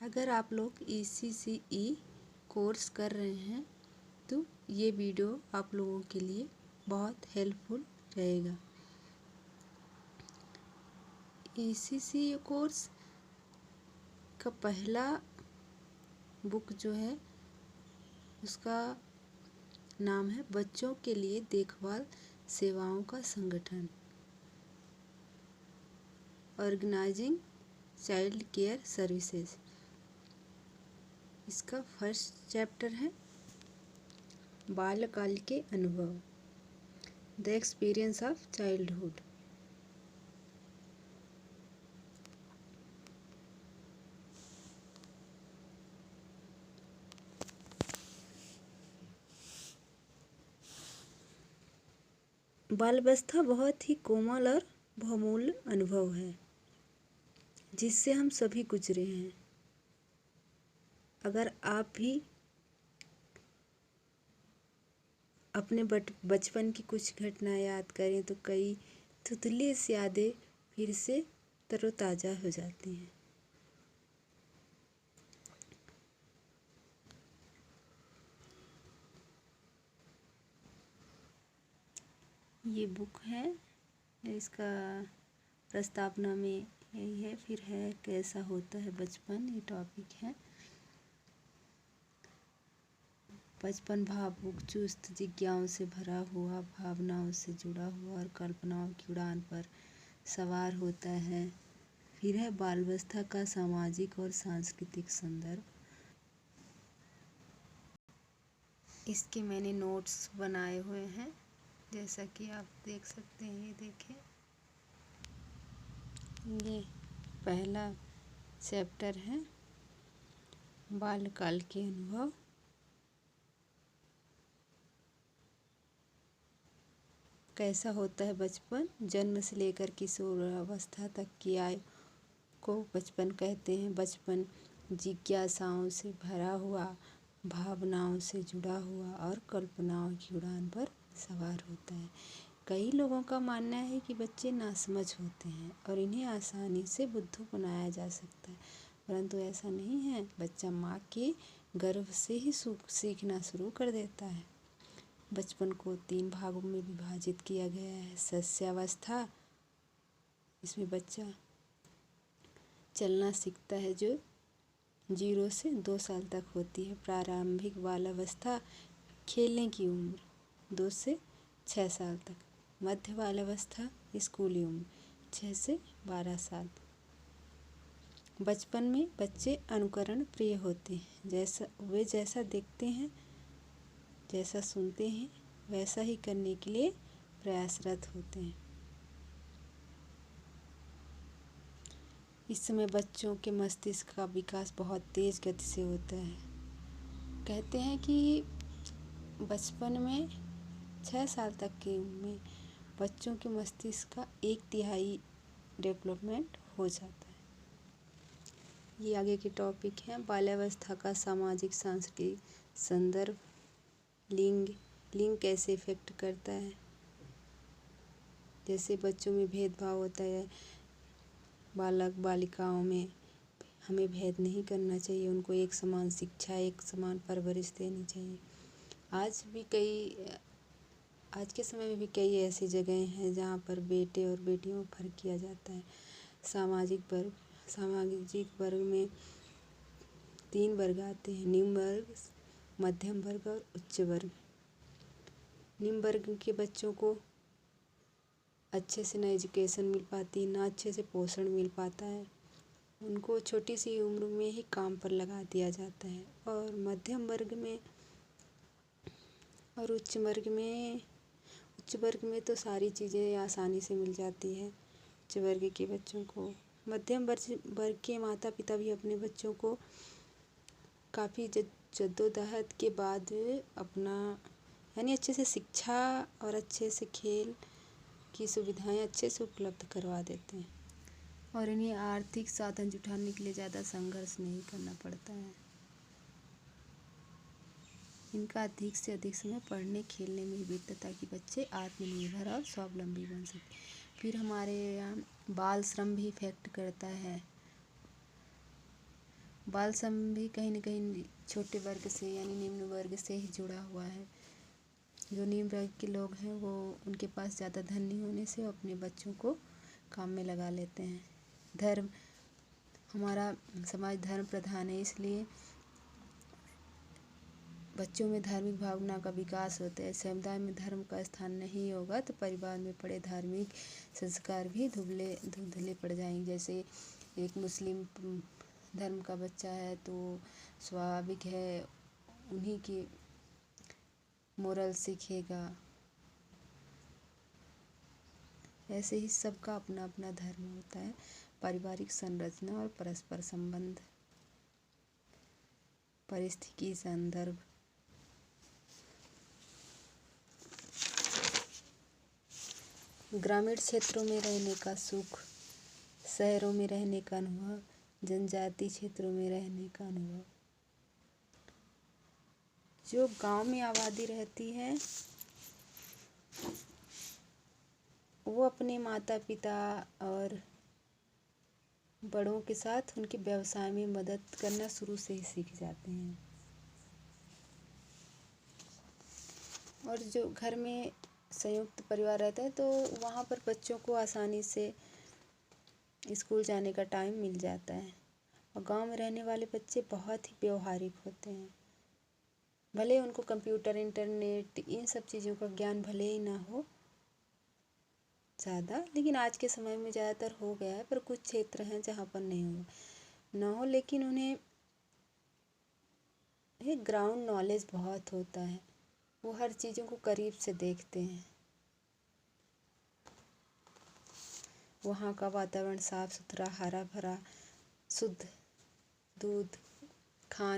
अगर आप लोग ECCE कोर्स कर रहे हैं तो ये वीडियो आप लोगों के लिए बहुत हेल्पफुल रहेगा। ECCE कोर्स का पहला बुक जो है उसका नाम है बच्चों के लिए देखभाल सेवाओं का संगठन, ऑर्गेनाइजिंग चाइल्ड केयर सर्विसेज। इसका फर्स्ट चैप्टर है बाल्यकाल के अनुभव, द एक्सपीरियंस ऑफ चाइल्डहुड। बाल्यावस्था बहुत ही कोमल और बहुमूल्य अनुभव है जिससे हम सभी गुजरे हैं। अगर आप भी अपने बचपन की कुछ घटनाएं याद करें तो कई तुतली सी यादें फिर से तरोताज़ा हो जाती हैं। ये बुक है, इसका प्रस्तावना में यही है। फिर है कैसा होता है बचपन, ये टॉपिक है। बचपन भावुक, चुस्त, जिज्ञाओं से भरा हुआ, भावनाओं से जुड़ा हुआ और कल्पनाओं की उड़ान पर सवार होता है। फिर है बाल्यावस्था का सामाजिक और सांस्कृतिक संदर्भ। इसके मैंने नोट्स बनाए हुए हैं, जैसा कि आप देख सकते हैं। ये देखें, ये पहला चैप्टर है बाल्यकाल के अनुभव। कैसा होता है बचपन, जन्म से लेकर किशोरावस्था तक की आयु को बचपन कहते हैं। बचपन जिज्ञासाओं से भरा हुआ, भावनाओं से जुड़ा हुआ और कल्पनाओं की उड़ान पर सवार होता है। कई लोगों का मानना है कि बच्चे नासमझ होते हैं और इन्हें आसानी से बुद्धू बनाया जा सकता है, परंतु ऐसा नहीं है। बच्चा माँ के गर्भ से ही सीखना शुरू कर देता है। बचपन को 3 भागों में विभाजित किया गया है। शैशवावस्था, इसमें बच्चा चलना सीखता है जो 0 से 2 साल तक होती है। प्रारंभिक बाल्यावस्था, खेलने की उम्र 2 से 6 साल तक। मध्य बाल्यावस्था, स्कूली उम्र 6 से 12 साल। बचपन में बच्चे अनुकरण प्रिय होते हैं। वे जैसा देखते हैं, जैसा सुनते हैं, वैसा ही करने के लिए प्रयासरत होते हैं। इस समय बच्चों के मस्तिष्क का विकास बहुत तेज़ गति से होता है। कहते हैं कि बचपन में 6 साल तक की उम्र में बच्चों के मस्तिष्क का 1/3 डेवलपमेंट हो जाता है। ये आगे के टॉपिक हैं। बाल्यावस्था का सामाजिक सांस्कृतिक संदर्भ, लिंग कैसे इफेक्ट करता है। जैसे बच्चों में भेदभाव होता है, बालक बालिकाओं में हमें भेद नहीं करना चाहिए। उनको एक समान शिक्षा, एक समान परवरिश देनी चाहिए। आज के समय में भी कई ऐसी जगहें हैं जहाँ पर बेटे और बेटियों में फर्क किया जाता है। सामाजिक वर्ग में 3 वर्ग आते हैं: निम्न वर्ग, मध्यम वर्ग और उच्च वर्ग। निम्न वर्ग के बच्चों को अच्छे से ना एजुकेशन मिल पाती, ना अच्छे से पोषण मिल पाता है। उनको छोटी सी उम्र में ही काम पर लगा दिया जाता है। और मध्यम वर्ग में और उच्च वर्ग में तो सारी चीज़ें आसानी से मिल जाती है। उच्च वर्ग के बच्चों को, मध्यम वर्ग के माता पिता भी अपने बच्चों को काफ़ी जद्दोजहद के बाद अपना अच्छे से शिक्षा और अच्छे से खेल की सुविधाएं अच्छे से उपलब्ध करवा देते हैं और इन्हें आर्थिक साधन जुटाने के लिए ज़्यादा संघर्ष नहीं करना पड़ता है। इनका अधिक से अधिक समय पढ़ने खेलने में बीतता ताकि बच्चे आत्मनिर्भर और स्वावलंबी बन सकें। फिर हमारे यहाँ बाल श्रम भी इफेक्ट करता है। बाल श्रम भी कहीं न कहीं छोटे वर्ग से यानी निम्न वर्ग से ही जुड़ा हुआ है। जो निम्न वर्ग के लोग हैं वो उनके पास ज़्यादा धन नहीं होने से वो अपने बच्चों को काम में लगा लेते हैं। धर्म, हमारा समाज धर्म प्रधान है, इसलिए बच्चों में धार्मिक भावना का विकास होता है। समुदाय में धर्म का स्थान नहीं होगा तो परिवार में पड़े धार्मिक संस्कार भी धुंधले पड़ जाएंगे। जैसे एक मुस्लिम धर्म का बच्चा है तो स्वाभाविक है उन्हीं के मोरल सीखेगा। ऐसे ही सबका अपना अपना धर्म होता है। पारिवारिक संरचना और परस्पर संबंध, परिस्थिति, संदर्भ। ग्रामीण क्षेत्रों में रहने का सुख, शहरों में रहने का अनुभव, जनजातीय क्षेत्रों में रहने का अनुभव। जो गांव में आबादी रहती है वो अपने माता पिता और बड़ों के साथ उनके व्यवसाय में मदद करना शुरू से ही सीख जाते हैं। और जो घर में संयुक्त परिवार रहता है तो वहाँ पर बच्चों को आसानी से स्कूल जाने का टाइम मिल जाता है। और गांव में रहने वाले बच्चे बहुत ही व्यवहारिक होते हैं। भले उनको कंप्यूटर, इंटरनेट, इन सब चीज़ों का ज्ञान भले ही ना हो ज़्यादा, लेकिन आज के समय में ज़्यादातर हो गया है, पर कुछ क्षेत्र हैं जहाँ पर नहीं हो, लेकिन उन्हें ग्राउंड नॉलेज बहुत होता है। वो हर चीज़ों को करीब से देखते हैं। वहाँ का वातावरण साफ सुथरा, हरा भरा, शुद्ध दूध, खान